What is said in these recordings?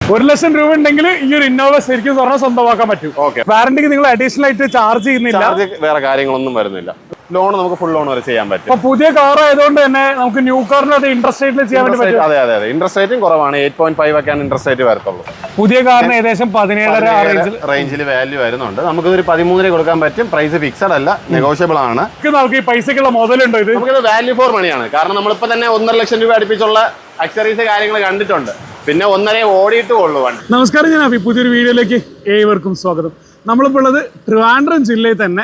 1,00,000 രൂപ ഉണ്ടെങ്കിൽ ഈ ഒരു ഇന്നോവ ശരിക്കും സ്വർണ്ണം സ്വന്തമാക്കാൻ പറ്റും. വാറന്റിക്ക് നിങ്ങൾ അഡീഷണൽ ആയിട്ട് ചാർജ് ചെയ്യുന്നില്ല, വേറെ കാര്യങ്ങളൊന്നും വരുന്നില്ല. ലോൺ നമുക്ക് ഫുൾ ലോൺ വരെ ചെയ്യാൻ പറ്റും. പുതിയ കാർ ആയതുകൊണ്ട് തന്നെ നമുക്ക് ന്യൂ കാറിന് അത് ഇൻട്രസ്റ്റ് റേറ്റിൽ ചെയ്യാൻ പറ്റും. അതെ ഇൻട്രസ്റ്റ് റേറ്റും കുറവാണ്. 8.5 ഒക്കെയാണ് ഇൻട്രസ്റ്റ് റേറ്റ് വരത്തുള്ളൂ. പുതിയ കാറിന് ഏകദേശം 17 റേഞ്ചിൽ വാല്യൂ വരുന്നുണ്ട്. നമുക്ക് ഒരു 13 കൊടുക്കാൻ പറ്റും. പ്രൈസ് ഫിക്സഡ് അല്ല, നെഗോഷ്യബിൾ ആണ്. നമുക്ക് ഈ പൈസക്കുള്ള മുതലുണ്ടോ? ഇത് നമുക്കിത് വാല്യൂ ഫോർ മണിയാണ്. കാരണം നമ്മളിപ്പോ തന്നെ 1.5 ലക്ഷം രൂപ അടുപ്പിച്ചുള്ള അക്സറീസ് കാര്യങ്ങൾ കണ്ടിട്ടുണ്ട്. പിന്നെ 1.5 ഓടിയിട്ടുള്ളൂ വണ്ടി. നമസ്കാരം, ഞാൻ അഭി. പുതിയൊരു വീഡിയോയിലേക്ക് ഏവർക്കും സ്വാഗതം. നമ്മളിപ്പോൾ ഉള്ളത് ട്രിവാൻഡ്രം ജില്ലയിൽ തന്നെ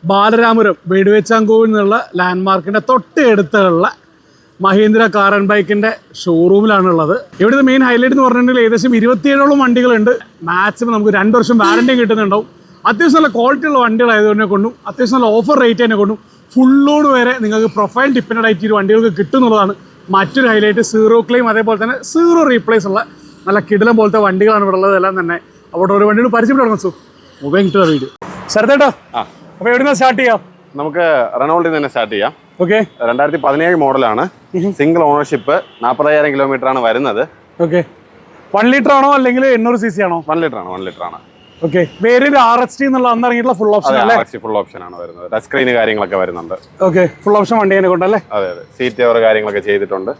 ബാലരാമപുരം വെടിവെച്ചാങ്കോവിൽ നിന്നുള്ള ലാൻഡ്മാർക്കിൻ്റെ തൊട്ടടുത്തുള്ള മഹീന്ദ്ര കാർ ആൻഡ് ബൈക്കിൻ്റെ ഷോറൂമിലാണുള്ളത്. ഇവിടുത്തെ മെയിൻ ഹൈലൈറ്റ് എന്ന് പറഞ്ഞിട്ടുണ്ടെങ്കിൽ ഏകദേശം 27ഓളം വണ്ടികളുണ്ട്. മാക്സിമം നമുക്ക് 2 വർഷം വാറന്റിയും കിട്ടുന്നുണ്ടാവും. അത്യാവശ്യം നല്ല ക്വാളിറ്റി ഉള്ള വണ്ടികളായതുകൊണ്ട് കൊണ്ടും അത്യാവശ്യം നല്ല ഓഫർ റേറ്റ് തന്നെ കൊണ്ടും ഫുൾ ലോൺ വരെ നിങ്ങൾക്ക് പ്രൊഫൈൽ ഡിപ്പെൻഡ് ആയിട്ട് ഈ വണ്ടികൾക്ക് കിട്ടുന്നുള്ളതാണ് മറ്റൊരു ഹൈലൈറ്റ്. സീറോ ക്ലെയിം, അതേപോലെ തന്നെ സീറോ റീപ്ലേസ് ഉള്ള നല്ല കിടിലം പോലത്തെ വണ്ടികളാണ് ഇവിടെ ഉള്ളത്. എല്ലാം തന്നെ അവിടെ ഒരു വണ്ടികൾ പരിചയപ്പെടാൻ വീഡിയോ ശരത്തേട്ടാ. അപ്പൊ എവിടുന്ന സ്റ്റാർട്ട് ചെയ്യാം? നമുക്ക് റെനോൾഡിൽ തന്നെ സ്റ്റാർട്ട് ചെയ്യാം. ഓക്കെ, 2017 മോഡലാണ്. സിംഗിൾ ഓണർഷിപ്പ്, 40,000 കിലോമീറ്റർ ആണ് വരുന്നത്. ഓക്കെ, 1 ലിറ്റർ ആണോ അല്ലെങ്കിൽ 800 cc ആണോ? 1 ലിറ്റർ ആണ്. 1 ലിറ്റർ ആണ്. ഓക്കെ, വേരിയന്റ് RXT എന്നുള്ള അന്ന് ഇറങ്ങിയിട്ടുള്ള ഫുൾ ഓപ്ഷൻ അല്ലേ? ഫുൾ ഓപ്ഷൻ ആണ് വരുന്നത്. ടച്ച് സ്ക്രീൻ കാര്യങ്ങളൊക്കെ വരുന്നുണ്ട്. ഓക്കെ, ഫുൾ ഓപ്ഷൻ വണ്ടി തന്നെ കൊണ്ടല്ലേ? അതെ, സീറ്റ് കവർ കാര്യങ്ങളൊക്കെ ചെയ്തിട്ടുണ്ട്.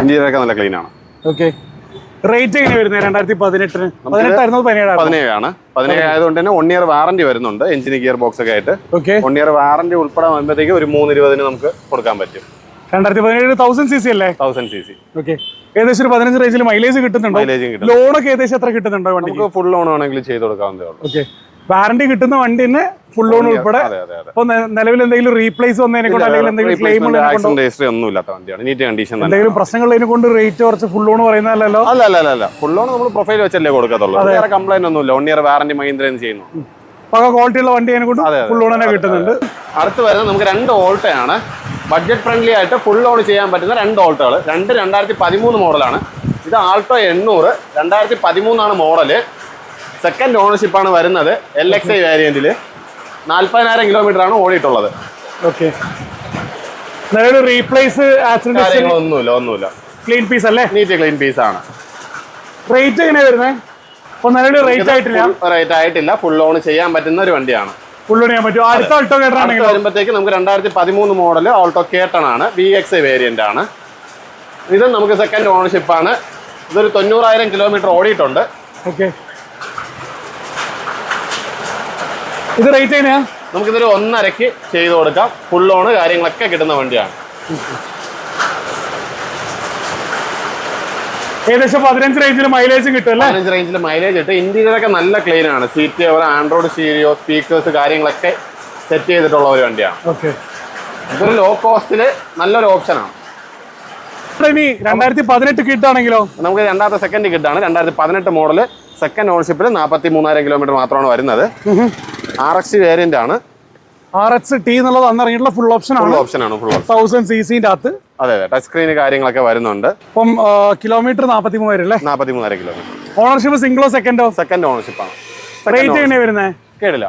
ഇന്റീരിയർ ഒക്കെ നല്ല ക്ലീൻ ആണ്. ഓക്കെ, റേറ്റ് എങ്ങനെ വരുന്നത്? 2018 17 ആണ്. 17 ആയതുകൊണ്ട് തന്നെ 1 ഇയർ വാറന്റി വരുന്നുണ്ട്. എഞ്ചിന് ഗിയർ ബോക്സ് ഒക്കെ ആയിട്ട് 1 ഇയർ വാറന്റി ഉൾപ്പെടെ വരുമ്പോഴത്തേക്ക് ഒരു 320 നമുക്ക് കൊടുക്കാൻ പറ്റും. 2017 1000 cc അല്ലേ? 1000 cc. ഓക്കെ, ഏകദേശം ഒരു 15 റേഞ്ചിൽ മൈലേജ് കിട്ടുന്നുണ്ടോ? ലോണൊക്കെ ഏകദേശം എത്ര കിട്ടുന്നുണ്ടോ വണ്ടി? നമുക്ക് ഫുൾ ലോൺ ആണെങ്കിൽ ചെയ്ത് കൊടുക്കാവുന്നതേ ഉള്ളൂ. ഓക്കെ, വാറന്റി കിട്ടുന്ന വണ്ടി തന്നെ ഫുൾ ലോൺ ഉൾപ്പെടെ. അപ്പൊ നിലവിൽ എന്തെങ്കിലും റീപ്ലേസ് വന്നതിനെ കൊണ്ട് അല്ലെങ്കിൽ എന്തെങ്കിലും ക്ലെയിം ഒന്നും ഇല്ലാത്ത വണ്ടിയാണ്. NEET condition. എന്തെങ്കിലും പ്രശ്നങ്ങൾ കൊണ്ട് റേറ്റ് കുറച്ച് ഫുൾ ലോൺ പറയുന്നതല്ലോ? അല്ല, ഫുൾ ലോൺ നമ്മൾ പ്രൊഫൈൽ വെച്ചല്ലേ കൊടുക്കത്തുള്ളൂ. വേറെ കംപ്ലൈന്റ് ഒന്നുമില്ല. 1 ഇയർ വാറന്റി മഹീന്ദ്ര ചെയ്യുന്നു. പക ക്വാളിറ്റി ഉള്ള വണ്ടി കൊണ്ട് ഫുൾ ലോൺ തന്നെ കിട്ടുന്നുണ്ട്. അടുത്ത് വരുന്നത് നമുക്ക് 2 ഓൾട്ടയാണ്. ബഡ്ജറ്റ് ഫ്രണ്ട്ലി ആയിട്ട് ഫുൾ ലോൺ ചെയ്യാൻ പറ്റുന്ന 2 ഓൾട്ടോകൾ. 2013 മോഡലാണ്. ഇത് ആൾട്ടോ 800 2013 മോഡല്. സെക്കൻഡ് ഓണർഷിപ്പാണ് വരുന്നത്. LXI വേരിയന്റിൽ 40,000 കിലോമീറ്റർ ആണ് ഓടിയിട്ടുള്ളത്. ഓക്കെ, റീപ്ലേസ് ഒന്നുമില്ല. ക്ലീൻ പീസ് അല്ലേ? നീറ്റ് ക്ലീൻ പീസ് ആണ്. റേറ്റ് എങ്ങനെയാ വരുന്നത്? റേറ്റ് ആയിട്ടില്ല. ഫുൾ ലോൺ ചെയ്യാൻ പറ്റുന്ന ഒരു വണ്ടിയാണ്. ഫുൾ ലോൺ ചെയ്യാൻ പറ്റും. അടുത്ത ആൾട്ടോ കേട്ടൺ വരുമ്പോഴത്തേക്ക് നമുക്ക് 2013 മോഡൽ ആൾട്ടോ കേട്ടൺ ആണ്. VXI വേരിയന്റ് ആണ്. ഇത് നമുക്ക് സെക്കൻഡ് ഓണർഷിപ്പ് ആണ്. ഇതൊരു 90,000 കിലോമീറ്റർ ഓടിയിട്ടുണ്ട്. ഓക്കെ, ഇത് റേറ്റ് എങ്ങനെയാ? നമുക്കിതൊരു 1.5 ചെയ്ത് കൊടുക്കാം. ഫുൾ ലോണ് കാര്യങ്ങളൊക്കെ കിട്ടുന്ന വണ്ടിയാണ്. ഏകദേശം 15 റേഞ്ചിൽ മൈലേജ് കിട്ടും അല്ലേ? 15 റേഞ്ചിൽ മൈലേജ് കിട്ടും. ഇന്റീരിയർ ഒക്കെ നല്ല ക്ലീൻ ആണ്. Seat cover, Android stereo, speakers കാര്യങ്ങളൊക്കെ സെറ്റ് ചെയ്തിട്ടുള്ള ഒരു വണ്ടിയാണ്. ഓക്കെ, ഇതൊരു ലോ കോസ്റ്റില് നല്ലൊരു ഓപ്ഷനാണ്. ഇനി 2018 കിട്ടാണെങ്കിലോ? നമുക്ക് രണ്ടാമത്തെ സെക്കൻഡ് കിട്ടാണ്. 2018 മോഡല് സെക്കൻഡ് ഓണർഷിപ്പിൽ 43,000 കിലോമീറ്റർ മാത്രമാണ് വരുന്നത്. RXT വേരിയന്റ് ആണ്. RXT എന്നുള്ളത് അന്ന് ഇറങ്ങിയിട്ടുള്ള ഫുൾ ഓപ്ഷൻ ആണ്. 1000 cc അകത്ത്. അതെ, ടച്ച് സ്ക്രീൻ കാര്യങ്ങളൊക്കെ വരുന്നുണ്ട്. അപ്പം കിലോമീറ്റർ 43,000 അല്ലേ? 43,000 കിലോമീറ്റർ. ഓണർഷിപ്പ് സിംഗിളോ സെക്കൻഡോ? സെക്കൻഡ് ഓണർഷിപ്പ് ആണ്. റേറ്റ് എങ്ങനെയാ വരുന്നത്? കേടില്ല.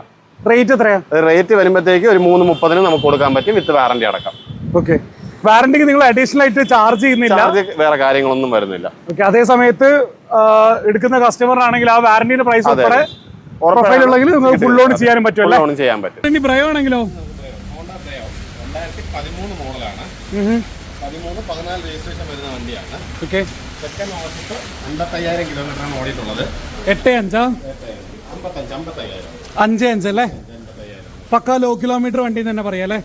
റേറ്റ് എത്രയാ? റേറ്റ് വരുമ്പോഴത്തേക്ക് ഒരു 330 നമുക്ക് കൊടുക്കാൻ പറ്റും, വിത്ത് വാറന്റി അടക്കം. ഓക്കെ, വാറന്റിക്ക് നിങ്ങൾ അഡീഷണൽ ആയിട്ട് ചാർജ് ചെയ്യുന്നില്ല, വേറെ കാര്യങ്ങളൊന്നും വരുന്നില്ല. ഓക്കെ, അതേ സമയത്ത് എടുക്കുന്ന കസ്റ്റമറിനാണെങ്കിൽ ആ വാറന്റിയുടെ പ്രൈസ് ഉൾപ്പെടെ പ്രൊഫൈൽ ഉള്ളെങ്കിൽ നിങ്ങൾക്ക് ഫുൾ ലോൺ ചെയ്യാനും പറ്റും. ഇനി ബ്രയോ ആണെങ്കിലോ? 2013 മോഡലാണ്. 13-14 രജിസ്ട്രേഷൻ വരുന്ന വണ്ടിയാണ്. ഓക്കെ, സെക്കൻഡ് ഓണർഷിപ്പ് 55,000 കിലോമീറ്റർ ആണ് ഓടിയിട്ടുള്ളത്. 55 അല്ലേ? പക്ക ലോ കിലോമീറ്റർ വണ്ടി തന്നെ പറയാം അല്ലേ?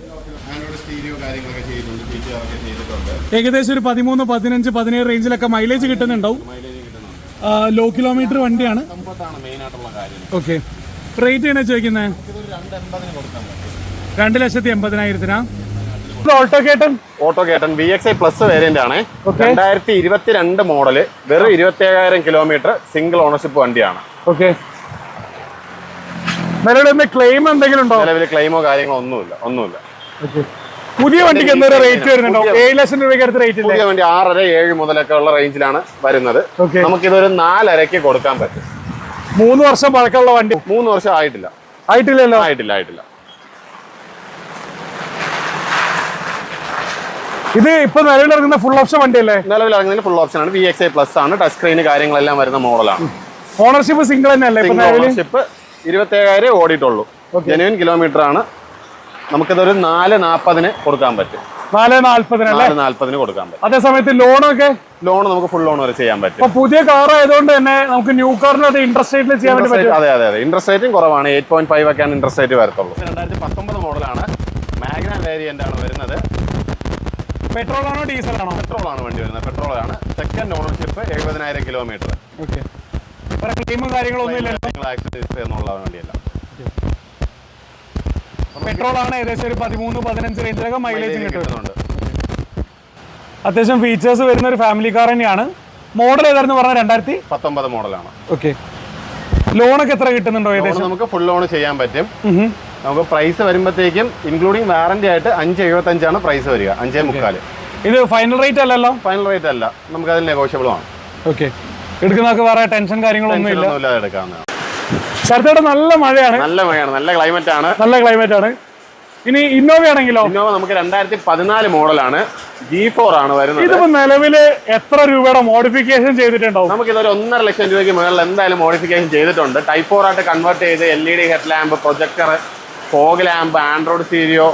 ഏകദേശം ഒരു 13, 15, 17 റേഞ്ചിലൊക്കെ മൈലേജ് കിട്ടുന്നുണ്ടാവും. ലോ കിലോമീറ്റർ വണ്ടിയാണ്. ഓക്കെ, റേറ്റ് എങ്ങനെ ചോദിക്കുന്നത്? 2,80,000. ഓട്ടോ കേട്ടൺ VXI പ്ലസ് വേരിയന്റ് ആണ്. 2022 മോഡല്. വെറും 27,000 കിലോമീറ്റർ സിംഗിൾ ഓണർഷിപ്പ് വണ്ടിയാണ്. ഓക്കെ, നിലവിൽ ക്ലെയിം എന്തെങ്കിലും ഉണ്ടോ? നിലവിൽ ക്ലെയിമോ കാര്യങ്ങളോ ഒന്നുമില്ല. പുതിയ വണ്ടിക്ക് എന്തൊരു റേറ്റ് വരുന്നുണ്ടോ? 7 ലക്ഷം രൂപയ്ക്ക് അടുത്ത് റേറ്റ് ഇല്ല. പുതിയ വണ്ടി 6.5, 7 മുതലൊക്കെ ഉള്ള റേഞ്ചിലാണ് വരുന്നത്. നമുക്കിതൊരു 4.5 കൊടുക്കാൻ പറ്റും. 3 വർഷം പഴക്കമുള്ള വണ്ടി. 3 വർഷം ആയിട്ടില്ല. ആയിട്ടില്ലല്ലോ? ആയിട്ടില്ല. ഇത് ഇപ്പൊ നിലവിൽ ഇറങ്ങുന്ന ഫുൾ ഓപ്ഷൻ വണ്ടിയല്ലേ? നിലവിൽ ഇറങ്ങുന്നതിന് ഫുൾ ഓപ്ഷൻ ആണ്. VXI പ്ലസ് ആണ്. ടച്ച് സ്ക്രീൻ കാര്യങ്ങളെല്ലാം വരുന്ന മോഡലാണ്. ഓണർഷിപ്പ് സിംഗിൾ തന്നെയല്ലേ? ഓണർഷിപ്പ് 27,000 ഓടിയിട്ടുള്ളൂ. ജെന്യൂൻ കിലോമീറ്റർ ആണ്. നമുക്കിതൊരു 440 കൊടുക്കാൻ പറ്റും. 440 കൊടുക്കാൻ പറ്റും. അതേ സമയത്ത് ലോൺ നമുക്ക് ഫുൾ ലോൺ വരെ ചെയ്യാൻ പറ്റും. പുതിയ കാർ ആയതുകൊണ്ട് തന്നെ നമുക്ക് ന്യൂ കാറിന് അത് ഇൻട്രസ്റ്റ് റേറ്റിൽ ചെയ്യാൻ പറ്റും. അതെ ഇൻട്രസ്റ്റ് റേറ്റും കുറവാണ്. 8.5 ഒക്കെയാണ് ഇൻട്രസ്റ്റ് റേറ്റ് വരത്തുള്ളൂ. 2019 മോഡലാണ്. മാഗ്ന വേരിയന്റ് ആണ് വരുന്നത്. പെട്രോൾ ആണോ ഡീസൽ ആണോ? പെട്രോൾ ആണ് വണ്ടി വരുന്നത്. പെട്രോൾ ആണ്. Second ownership 70,000 kilometre. ക്ലെയിമും കാര്യങ്ങളൊന്നും ഇല്ല. ആക്സിഡന്റ് എന്നുള്ള വണ്ടിയല്ല. പെട്രോൾ ആണ്. ഏകദേശം ഒരു 13-15 റേഞ്ചിലൊക്കെ മൈലേജ് കിട്ടുന്നുണ്ട്. അത്യാവശ്യം ഫീച്ചേഴ്സ് വരുന്ന ഒരു ഫാമിലി കാർ തന്നെയാണ്. മോഡൽ ഏതായിരുന്നു പറഞ്ഞാൽ? 2019 മോഡലാണ്. ഓക്കെ. ലോണൊക്കെ എത്ര കിട്ടുന്നുണ്ടോ? ഏകദേശം നമുക്ക് ഫുൾ ലോൺ ചെയ്യാൻ പറ്റും. നമുക്ക് പ്രൈസ് വരുമ്പോഴത്തേക്കും ഇൻക്ലൂഡിംഗ് വാറന്റി ആയിട്ട് 5.75 ആണ് പ്രൈസ് വരിക. 5.25. ഇത് ഫൈനൽ റേറ്റ് അല്ലല്ലോ? ഫൈനൽ റേറ്റ് അല്ല. നമുക്ക് അതിൽ നെഗോഷ്യബിൾ ആണ്. ഓക്കെ. എടുക്കുന്നതൊക്കെ വേറെ ടെൻഷൻ കാര്യങ്ങളൊന്നും ഇല്ല. എടുക്കാവുന്നതാണ്. ശരത്തേടെ നല്ല മഴയാണ്. നല്ല ക്ലൈമറ്റ് ആണ്. ഇനി ഇന്നോവ ആണെങ്കിലോ? ഇന്നോവ നമുക്ക് 2014 മോഡലാണ്. G4 ആണ് വരുന്നത്. ഇതിപ്പോ നിലവില് എത്ര രൂപയുടെ മോഡിഫിക്കേഷൻ ചെയ്തിട്ടുണ്ടാവും? നമുക്ക് ഇതൊരു 1.5 ലക്ഷം രൂപയ്ക്ക് മുകളിൽ എന്തായാലും മോഡിഫിക്കേഷൻ ചെയ്തിട്ടുണ്ട്. Type 4 ആയിട്ട് കൺവേർട്ട് ചെയ്ത് LED head lamp, projector, fog lamp, Android stereo,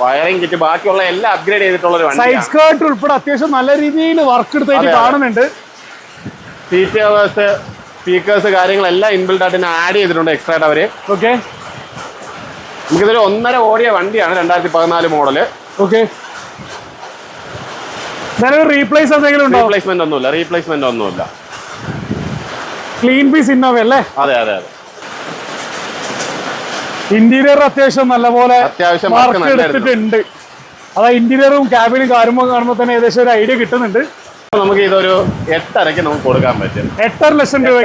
wiring kit, ബാക്കിയുള്ള എല്ലാം അപ്ഗ്രേഡ് ചെയ്തിട്ടുള്ള ഒരു വണ്ടിയാണ്. സൈഡ് സ്കേർട്ട് ഉൾപ്പെടെ അത്യാവശ്യം നല്ല രീതിയിൽ വർക്ക് എടുത്തായിട്ട് കാണുന്നുണ്ട്. സീറ്റ് കവേഴ്സ്, സ്പീക്കേഴ്സ് കാര്യങ്ങളെല്ലാം ഇൻബിൽഡ് ആയിട്ട് ആഡ് ചെയ്തിട്ടുണ്ട് എക്സ്ട്രാ ആയിട്ട് അവര്. ഓക്കെ. നമുക്കിതൊരു 1.5 ഓടിയ വണ്ടിയാണ്. 2014 മോഡല്. ഓക്കെ. റീപ്ലേസ്മെന്റ് ഒന്നുമില്ല. ക്ലീൻ പീസ് ഇന്നോവ അല്ലേ? അതെ. ഇന്റീരിയർ അത്യാവശ്യം നല്ലപോലെ എടുത്തിട്ടുണ്ട്. അതാ ഇന്റീരിയറും ക്യാബിനും കാണുമ്പോൾ തന്നെ ഏകദേശം ഒരു ഐഡിയ കിട്ടുന്നുണ്ട്. നമുക്ക് ഇതൊരു 8.5 നമുക്ക് കൊടുക്കാൻ പറ്റും. 8.5 ലക്ഷം രൂപ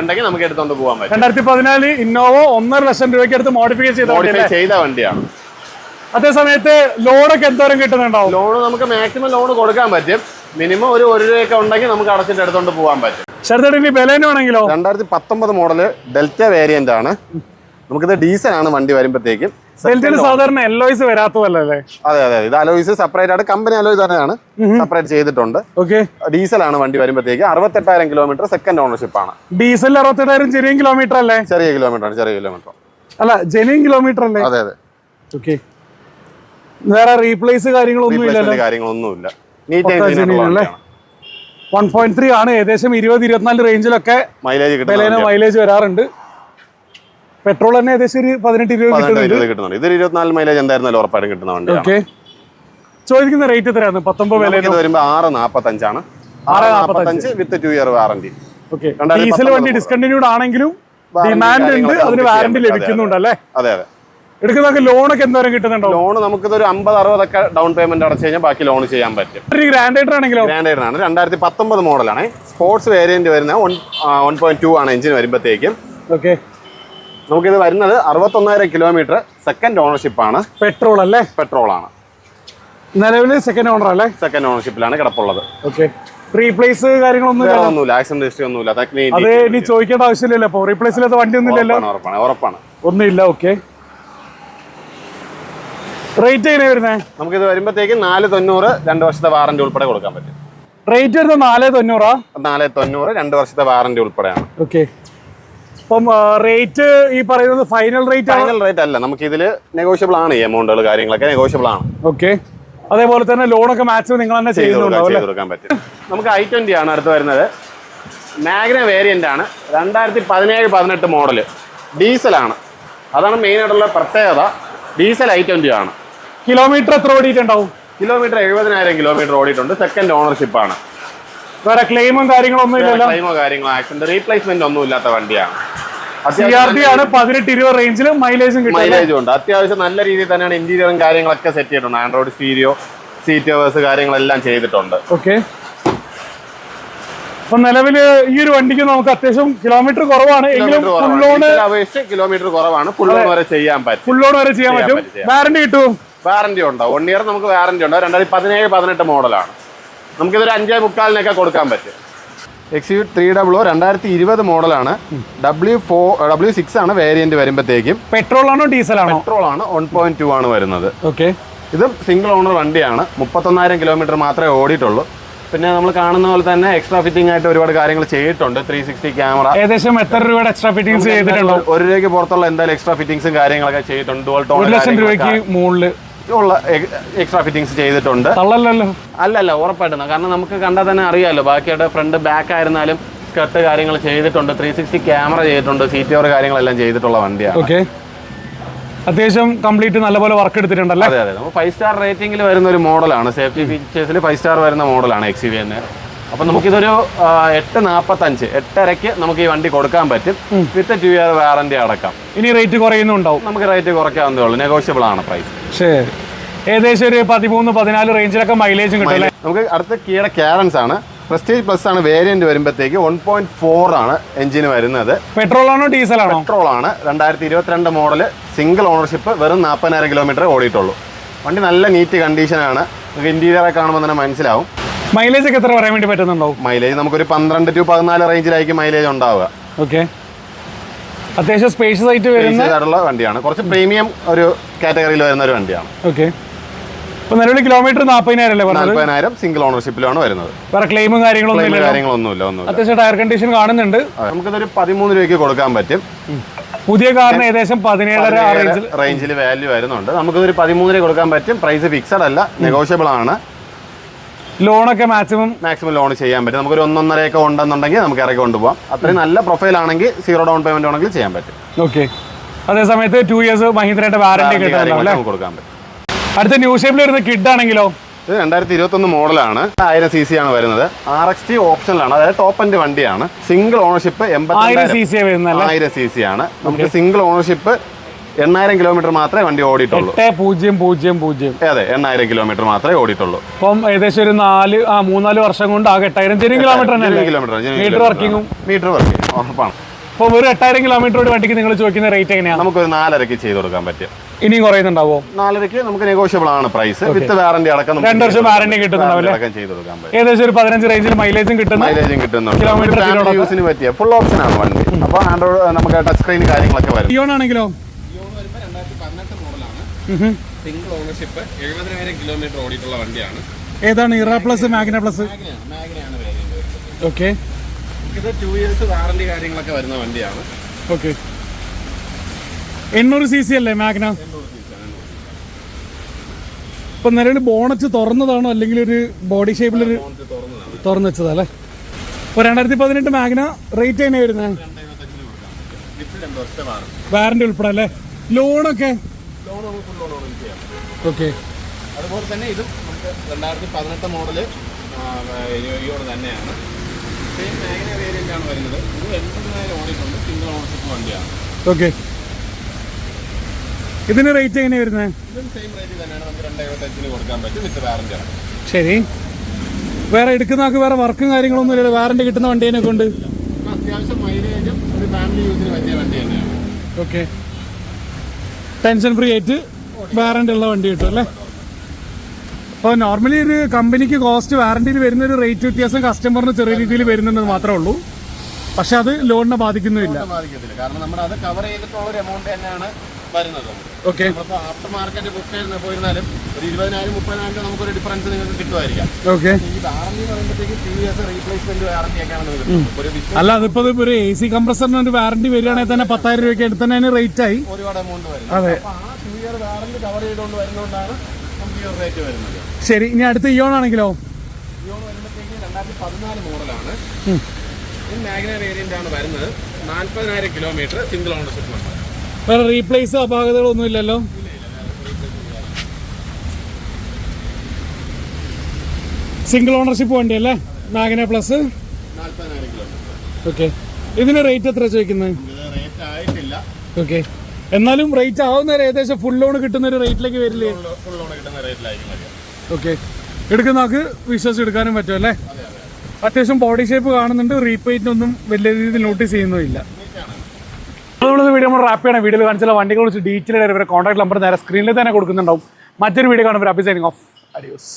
ഉണ്ടെങ്കിൽ നമുക്ക് എടുത്തോണ്ട് പോകാൻ പറ്റും. 2014 ഇന്നോവ 1.5 ലക്ഷം രൂപയ്ക്ക് എടുത്ത് മോഡിഫൈ ചെയ്ത വണ്ടിയാണ്. അതേ സമയത്ത് ലോണൊക്കെ എന്തോരം കിട്ടുന്നുണ്ടാവും? ലോൺ നമുക്ക് മാക്സിമം ലോൺ കൊടുക്കാൻ പറ്റും. മിനിമം ഒരു രൂപയൊക്കെ ഉണ്ടെങ്കിൽ നമുക്ക് അടച്ചിട്ട് എടുത്തോണ്ട് പോകാൻ പറ്റും. ശരത്തേടി ബലേനോ ആണെങ്കിലോ? 2019 മോഡല് ഡെൽറ്റ വേരിയന്റ് ആണ്. നമുക്കിത് ഡീസൽ ആണ് വണ്ടി വരുമ്പോഴത്തേക്കും. സാധാരണ എല്ലോയ്സ് വരാത്തതല്ലേ? അതെ. ഇത് അലോയ്സ് സെപ്പറേറ്റ് ആയിട്ട് കമ്പനി അലോയ്സ് തന്നെയാണ് സെപ്പറേറ്റ് ചെയ്തിട്ടുണ്ട്. ഡീസൽ ആണ് വണ്ടി വരുമ്പോഴത്തേക്ക്. 68,000 കിലോമീറ്റർ സെക്കൻഡ് ഓണർഷിപ്പ് ആണ്. ഡീസൽ 68,000 ചെറിയ കിലോമീറ്റർ അല്ലേ? ചെറിയ കിലോമീറ്റർ അല്ല, ജെന്യൂൻ കിലോമീറ്റർ അല്ലേ? അതെ. ഓക്കെ. വേറെ റീപ്ലേസ് കാര്യങ്ങളൊന്നും 1.3 ആണ്. ഏകദേശം 20-24 റേഞ്ചിലൊക്കെ മൈലേജ് വരാറുണ്ട്. പെട്രോൾ തന്നെ ഏകദേശം ഒരു 18-20 കിട്ടുന്നുണ്ട്. ഇത് 24 മൈലേജ് എന്തായിരുന്നാലും ഉറപ്പായിട്ടും കിട്ടുന്ന വണ്ടിയാണ്. ഓക്കെ. ചോദിക്കുന്ന റേറ്റ് എത്രയാണ്? 19 വരുമ്പോൾ 6.45 ആണ്. 6.45 വിത്ത് 2 ഇയർ വാറന്റി. ഡീസൽ വണ്ടി ഡിസ്കണ്ടിന്യൂഡ് ആണെങ്കിലും ഡിമാൻഡ് ഉണ്ട്, അതിന് വാറന്റി ലഭിക്കുന്നുണ്ട് അല്ലേ? അതെ. എടുക്കുന്നതൊക്കെ ലോണൊക്കെ എന്തോരം കിട്ടുന്നുണ്ടോ? ലോൺ നമുക്കിതൊരു 50-60 ഒക്കെ ഡൗൺ പേയ്മെന്റ് അടച്ചു കഴിഞ്ഞാൽ ബാക്കി ലോൺ ചെയ്യാൻ പറ്റും. ഗ്രാൻഡേറ്റർ ആണെങ്കിലോ? ഗ്രാൻഡേറ്റർ ആണ്. 2019 മോഡലാണ്. സ്പോർട്സ് വേരിയന്റ് വരുന്ന 1.2 ആണ് എഞ്ചിൻ വരുമ്പോഴത്തേക്കും. ഓക്കെ. നമുക്കിത് വരുന്നത് 61,000 കിലോമീറ്റർ സെക്കൻഡ് ഓണർഷിപ്പ് ആണ്. പെട്രോൾ അല്ലേ? പെട്രോൾ ആണ്. നിലവിൽ സെക്കൻഡ് ഓണർ അല്ലേ? സെക്കൻഡ് ഓണർഷിപ്പിലാണ് കിടപ്പുള്ളത്. ഓക്കെ. റീപ്ലേസ് കാര്യങ്ങളൊന്നുമില്ല. ആക്സിഡന്റ് ഹിസ്റ്ററി ഒന്നുമില്ല. അത് ഇനി ചോദിക്കേണ്ട ആവശ്യമില്ലല്ലോ. അപ്പോൾ റീപ്ലേസ് ഇല്ലാത്ത വണ്ടി ഒന്നുമില്ലല്ലോ? ഉറപ്പാണ്. ഒന്നുമില്ല. ഓക്കെ. റേറ്റ് എങ്ങനെയാ വരുന്നത്? നമുക്കിത് വരുമ്പോഴത്തേക്ക് 490 2 വർഷത്തെ വാറന്റി ഉൾപ്പെടെ കൊടുക്കാൻ പറ്റും. റേറ്റ് വരുന്നത് 490. 490 2 വർഷത്തെ വാറന്റി ഉൾപ്പെടെയാണ്. ഓക്കെ. അപ്പം റേറ്റ് ഈ പറയുന്നത് ഫൈനൽ റേറ്റ് അല്ല. നമുക്ക് ഇതില് നെഗോഷ്യബിൾ ആണ്. ഈ എമൗണ്ടുകൾ കാര്യങ്ങളൊക്കെ നെഗോഷ്യബിൾ ആണ്. ഓക്കെ. അതേപോലെ തന്നെ ലോണൊക്കെ മാക്സിമം നിങ്ങൾ തന്നെ ചെയ്ത് കൊടുക്കാൻ പറ്റും. നമുക്ക് i20 ആണ് അടുത്ത് വരുന്നത്. മാഗ്ന വേരിയന്റ് ആണ്. 2017-18 മോഡല്. ഡീസലാണ്. അതാണ് മെയിൻ ആയിട്ടുള്ള പ്രത്യേകത. ഡീസൽ i20 ആണ്. കിലോമീറ്റർ എത്ര ഓടിയിട്ടുണ്ടാവും? കിലോമീറ്റർ 70,000 കിലോമീറ്റർ ഓടിയിട്ടുണ്ട്. സെക്കൻഡ് ഓണർഷിപ്പ് ആണ്. വേറെ ക്ലെയിമും കാര്യങ്ങളൊന്നും ഇല്ലല്ലോ? ആക്സിഡന്റ് റീപ്ലേസ്മെന്റ് ഒന്നും ഇല്ലാത്ത വണ്ടിയാണ്. 18-20 റേഞ്ചിൽ മൈലേജും ഉണ്ട്. അത്യാവശ്യം നല്ല രീതിയിൽ തന്നെയാണ് ഇന്റീരിയറും കാര്യങ്ങളൊക്കെ സെറ്റ് ചെയ്തിട്ടുണ്ട്. ആൻഡ്രോയിഡ് സ്റ്റീരിയോ, സീറ്റ് കവേഴ്സ് കാര്യങ്ങളെല്ലാം ചെയ്തിട്ടുണ്ട്. ഓക്കെ. അപ്പൊ നിലവിൽ ഈ ഒരു വണ്ടിക്ക് നമുക്ക് അത്യാവശ്യം കിലോമീറ്റർ കുറവാണ് എങ്കിലും ഫുൾ ലോൺ അപേക്ഷിച്ച് കിലോമീറ്റർ കുറവാണ്. ഫുൾ ലോൺ വരെ ചെയ്യാൻ പറ്റും. വാറന്റി കിട്ടും. വാറന്റി ഉണ്ടാവും. 1 ഇയർ നമുക്ക് വാറന്റി ഉണ്ടാവും. 2017-18 മോഡലാണ്. നമുക്കിതൊരു 5.25 കൊടുക്കാൻ പറ്റും. XUV 300 2020 മോഡലാണ്. W6 ആണ് വേരിയന്റ് വരുമ്പോഴത്തേക്കും. പെട്രോൾ ആണോ ഡീസൽ ആണോ? പെട്രോൾ ആണ്. 1.2 ആണ് വരുന്നത്. ഓക്കെ. ഇതും സിംഗിൾ ഓണർ വണ്ടിയാണ്. 31,000 കിലോമീറ്റർ മാത്രമേ ഓടിയിട്ടുള്ളൂ. പിന്നെ നമ്മൾ കാണുന്ന പോലെ തന്നെ എക്സ്ട്രാ ഫിറ്റിംഗ് ആയിട്ട് ഒരുപാട് കാര്യങ്ങൾ ചെയ്തിട്ടുണ്ട്. 360 ക്യാമറ. ഏകദേശം എത്ര രൂപയുടെ എക്സ്ട്രാ ഫിറ്റിംഗ്സ് ചെയ്തിട്ടുണ്ടോ? 1 രൂപയ്ക്ക് പുറത്തുള്ള എന്തായാലും എക്സ്ട്രാ ഫിറ്റിംഗ്സും കാര്യങ്ങളൊക്കെ ചെയ്തിട്ടുണ്ട്. ഡുവൽ ടോൺ 1 ലക്ഷം രൂപയ്ക്ക് മുകളിൽ ഉള്ള എക്സ്ട്രാ ഫിറ്റിംഗ്സ് ചെയ്തിട്ടുണ്ട്. തള്ളല്ലോ? അല്ലല്ല, ഉറപ്പായിട്ടും. കാരണം നമുക്ക് കണ്ടാൽ തന്നെ അറിയാമല്ലോ. ബാക്കിയായിട്ട് ഫ്രണ്ട് ബാക്ക് ആയിരുന്നാലും സ്കർട്ട് കാര്യങ്ങൾ ചെയ്തിട്ടുണ്ട്. 360 ക്യാമറ ചെയ്തിട്ടുണ്ട്. സീറ്റ് കവർ കാര്യങ്ങളെല്ലാം ചെയ്തിട്ടുള്ള വണ്ടിയാണ്. ഓക്കെ, അത്യാവശ്യം കംപ്ലീറ്റ് നല്ലപോലെ വർക്ക് എടുത്തിട്ടുണ്ടല്ലോ. അതെ അതെ, നമ്മൾ 5 സ്റ്റാർ റേറ്റിംഗിൽ വരുന്ന ഒരു മോഡലാണ്. സേഫ്റ്റി ഫീച്ചേഴ്സിൽ 5 സ്റ്റാർ വരുന്ന മോഡലാണ് XUV തന്നെ. അപ്പം നമുക്കിതൊരു 8.45 8.5 നമുക്ക് ഈ വണ്ടി കൊടുക്കാൻ പറ്റും. വിത്ത് 2 ഇയർ വാറന്റി അടക്കം. ഇനി റേറ്റ് കുറയുന്നുണ്ടാവും? നമുക്ക് റേറ്റ് കുറയ്ക്കാവുന്നതേ ഉള്ളൂ. നെഗോഷ്യബിൾ ആണ് പ്രൈസ്. ശരി, ഏകദേശം ഒരു 13-14 റേഞ്ചിലൊക്കെ മൈലേജും കിട്ടും. നമുക്ക് അടുത്ത കിയുടെ കാരൻസ് ആണ്. പ്രസ്റ്റീജ് പ്ലസ് ആണ് വേരിയന്റ് വരുമ്പോഴത്തേക്ക് 1.4 ആണ് എഞ്ചിന് വരുന്നത്. പെട്രോൾ ആണോ ഡീസൽ ആണോ? പെട്രോൾ ആണ്. 2022 മോഡല്, സിംഗിൾ ഓണർഷിപ്പ്, വെറും 40,000 കിലോമീറ്റർ ഓടിയിട്ടുള്ളൂ. വണ്ടി നല്ല നീറ്റ് കണ്ടീഷനാണ്. നമുക്ക് ഇന്റീരിയറെ കാണുമ്പോൾ തന്നെ മനസ്സിലാവും. മൈലേജ് ഒക്കെ എത്ര പറയാൻ വേണ്ടി പറ്റുന്നുണ്ടാവും? മൈലേജ് നമുക്കൊരു 12 to 14 റേഞ്ചിലായിരിക്കും മൈലേജ് ഉണ്ടാവുക. ഓക്കെ, അത്യാവശ്യം സ്പേഷ്യസ് ആയിട്ട് വരുന്ന വണ്ടിയാണ്. കുറച്ച് പ്രീമിയം ഒരു കാറ്റഗറിയിൽ വരുന്ന ഒരു വണ്ടിയാണ്. ഓക്കെ, ഇപ്പൊ നിലവിൽ കിലോമീറ്റർ 40,000 അല്ലേ പറഞ്ഞത്? 40,000 സിംഗിൾ ഓണർഷിപ്പിലാണ് വരുന്നത്. വേറെ ക്ലെയിമും കാര്യങ്ങളൊന്നുമില്ല. അത്യാവശ്യം ടയർ കണ്ടീഷൻ കാണുന്നുണ്ട്. നമുക്കിതൊരു 13 രൂപയ്ക്ക് കൊടുക്കാൻ പറ്റും. പുതിയ കാറിന് ഏകദേശം 17 റേഞ്ചിൽ വാല്യൂ വരുന്നുണ്ട്. നമുക്കിതൊരു 13 രൂപ കൊടുക്കാൻ പറ്റും. പ്രൈസ് ഫിക്സഡ് അല്ല, നെഗോഷ്യബിൾ ആണ്. ലോണൊക്കെ മാക്സിമം ലോൺ ചെയ്യാൻ പറ്റും. നമുക്കൊരു 1.5 ഉണ്ടെന്നുണ്ടെങ്കിൽ നമുക്ക് ഇറക്കി കൊണ്ടുപോകാം. അത്രയും നല്ല പ്രൊഫൈൽ ആണെങ്കിൽ 0 ഡൗൺ പേയ്മെന്റ് ആണെങ്കിൽ ചെയ്യാൻ പറ്റും. ഓക്കെ, അതേ സമയത്ത് 2 ഇയേഴ്സ് മഹീന്ദ്രയുടെ വാറന്റി കൊടുക്കാൻ പറ്റും. അടുത്ത ന്യൂ ഷേപ്പിൽ വരുന്ന കിഡ് ആണെങ്കിലോ? ഇത് 2021 മോഡലാണ്. 1000 cc ആണ് വരുന്നത്. RXT ഓപ്ഷനിലാണ്, അതായത് ടോപ്പ് എൻഡ് വണ്ടിയാണ്. സിംഗിൾ ഓണർഷിപ്പ് 1000 cc ആണ്. നമുക്ക് സിംഗിൾ ഓണർഷിപ്പ് 8,000 കിലോമീറ്റർ മാത്രമേ വണ്ടി ഓടിയിട്ടുള്ളൂ. 8,000. അതെ, 8,000 കിലോമീറ്റർ മാത്രമേ ഓടിയിട്ടുള്ളൂ. അപ്പം ഏകദേശം ഒരു 3-4 വർഷം കൊണ്ട് ആകെ 8,000 കിലോമീറ്റർ വർക്കിംഗ് ഉറപ്പാണ്. അപ്പോൾ ഒരു 8,000 കിലോമീറ്റർ വണ്ടിക്ക് നിങ്ങൾ ചോദിക്കുന്ന റേറ്റ് എങ്ങനെയാണ്? നമുക്കൊരു 4.5 ചെയ്ത് കൊടുക്കാൻ പറ്റും. ഇനിയും കുറയുന്നുണ്ടാവോ? 4.5 നമുക്ക് നെഗോഷ്യബിൾ ആണ് പ്രൈസ്. വിത്ത് വാറന്റി അടക്കം 2 വർഷം വാറന്റി കിട്ടുന്നുണ്ടാവില്ലേ? ഏകദേശം ഒരു 15 റേഞ്ചിൽ മൈലേജും കിട്ടുന്നുണ്ട്. കിലോമീറ്റർ യൂസിന് പറ്റിയ ഫുൾ ഓപ്ഷൻ ആണ് വണ്ടി. അപ്പോൾ ആൻഡ്രോയിഡ് നമുക്ക് ടച്ച് സ്ക്രീൻ കാര്യങ്ങളൊക്കെ വരും. ഇയോൺ ആണെങ്കിലോ? 2018 മോഡലാണ്. സിംഗിൾ ഓണർഷിപ്പ് 70,000 കിലോമീറ്റർ ഓടിയിട്ടുള്ള വണ്ടിയാണ്. ഏതാണ്? ഇറ പ്ലസ്, മാഗ്ന പ്ലസ്? ഓക്കെ, ഇത് 2 ഇയേഴ്സ് വാറന്റി കാര്യങ്ങളൊക്കെ വരുന്ന വണ്ടിയാണ്. ഓക്കെ, 800 cc അല്ലേ മാഗ്ന? ഇപ്പൊ നിലവിൽ ബോണറ്റ് തുറന്നതാണോ അല്ലെങ്കിൽ ഒരു ബോഡി ഷേപ്പിലൊരു തുറന്നു വെച്ചതല്ലേ? ഇപ്പൊ 2018 മാഗ്ന റേറ്റ് എങ്ങനെ വരുന്നത്? വാറന്റി ഉൾപ്പെടെ അല്ലേ? ലോണൊക്കെ? ഓക്കെ, അതുപോലെ തന്നെ ഇതും നമുക്ക് 2018 മോഡല് തന്നെയാണ്. സെയിം മാഗ്ന വേരിയന്റ് ആണ് വരുന്നത്. ഇത് 80,000 ഓടിയിട്ടുണ്ട്. സിംഗിൾ ഓണർഷിപ്പ് വണ്ടിയാണ്. ഓക്കെ, ഇതിന് റേറ്റ് എങ്ങനെയാണ് വരുന്നത്? ഇതും സെയിം റേറ്റ് തന്നെയാണ്. നമുക്ക് 2.75 കൊടുക്കാൻ പറ്റും വിത്ത് വാറന്റി ആണ്. ശരി, വേറെ എടുക്കുന്നവർക്ക് വേറെ വർക്കും കാര്യങ്ങളൊന്നും ഇല്ലല്ലോ? വാറന്റി കിട്ടുന്ന വണ്ടീനെ കൊണ്ട് അത്യാവശ്യം മൈലേജും ഒരു ഫാമിലി യൂസിന് പറ്റിയ വണ്ടി തന്നെയാണ്. ഓക്കെ, ടെൻഷൻ ഫ്രീ ആയിട്ട് വാറന്റി ഉള്ള വണ്ടി കിട്ടും അല്ലേ? അപ്പോൾ നോർമലി ഒരു കമ്പനിക്ക് കോസ്റ്റ് വാറന്റിയിൽ വരുന്നൊരു റേറ്റ് വ്യത്യാസം കസ്റ്റമറിന് ചെറിയ രീതിയിൽ വരുന്നുണ്ടെന്ന് മാത്രമേ ഉള്ളൂ. പക്ഷെ അത് ലോണിനെ ബാധിക്കുന്നില്ല. കാരണം നമ്മൾ അത് കവർ ചെയ്തിട്ടുള്ള ഒരു എമൗണ്ട് തന്നെയാണ് വരുന്നത്. ഓക്കെ, ആഫ്റ്റർ മാർക്കറ്റ് ബുക്ക് പോയിരുന്നാലും ഒരു 20,000-30,000 നമുക്കൊരു ഡിഫറൻസ് നിങ്ങൾക്ക് കിട്ടുമായിരിക്കാം. ഓക്കെ, ഈ വാറന്റി പറയുമ്പോഴത്തേക്ക് 2 ഇയേഴ്സ് റീപ്ലേസ്മെന്റ് വാറന്റി ഒക്കെയാണ്. അല്ല, അതിപ്പോ ഒരു AC കംപ്രസറിന് ഒരു വാറന്റി വരികയാണെങ്കിൽ തന്നെ 10,000 രൂപയ്ക്ക് എടുത്തന്നെ റേറ്റ് ആയി ഒരുപാട് എമൗണ്ട് വരും. അതെ, ആ 2 ഇയർ വാറന്റി കവർ ചെയ്തുകൊണ്ട് വരുന്നതുകൊണ്ടാണ് നമുക്ക് ഈ ഒരു റേറ്റ് വരുന്നത്. ശരി, ഇനി അടുത്ത ഇയോൺ ആണെങ്കിലോ? ഇയോൺ വരുമ്പോഴത്തേക്ക് 2014 മോഡലാണ്. ഈ മാഗ്ന വേരിയന്റ് ആണ് വരുന്നത്. 40,000 കിലോമീറ്റർ സിംഗിൾ ഓണർഷിപ്പ് ഉണ്ട്. വേറെ റീപ്ലേസ് അപാകതകളൊന്നും ഇല്ലല്ലോ? സിംഗിൾ ഓണർഷിപ്പ് വണ്ടി അല്ലേ മാഗ്ന പ്ലസ്? 40,000 കിലോമീറ്റർ. ഓക്കെ, ഇതിന് റേറ്റ് എത്ര ചോദിക്കുന്നത്? റേറ്റ് ആയിട്ടില്ല. ഓക്കെ, എന്നാലും റേറ്റ് ആവുന്ന ഏകദേശം ഫുൾ ലോൺ കിട്ടുന്ന ഒരു റേറ്റിലേക്ക് വരില്ലേ? ഫുൾ ലോൺ കിട്ടുന്ന റേറ്റിലായിരിക്കും. ഓക്കെ, എടുക്കുന്നവർക്ക് വിശ്വസിച്ച് എടുക്കാനും പറ്റും അല്ലേ? അത്യാവശ്യം ബോഡി ഷേപ്പ് കാണുന്നുണ്ട്. റീപെയിന്റൊന്നും വലിയ രീതിയിൽ നോട്ടീസ് ചെയ്യുന്നുമില്ല. നമ്മളിത് വീഡിയോ നമ്മൾ റാപ്പ് ചെയ്യണം. വീഡിയോയിൽ കാണിച്ചുള്ള വണ്ടികളെ കുറിച്ച് ഡീറ്റെയിൽ ആയിട്ട് ഇവരുടെ കോൺടാക്ട് നമ്പർ നേരെ സ്ക്രീനിൽ തന്നെ കൊടുക്കുന്നുണ്ടാവും. മറ്റൊരു വീഡിയോ കാണുമ്പോൾ റാപ്പി സൈനിങ് ഓഫ്. അഡിയോസ്.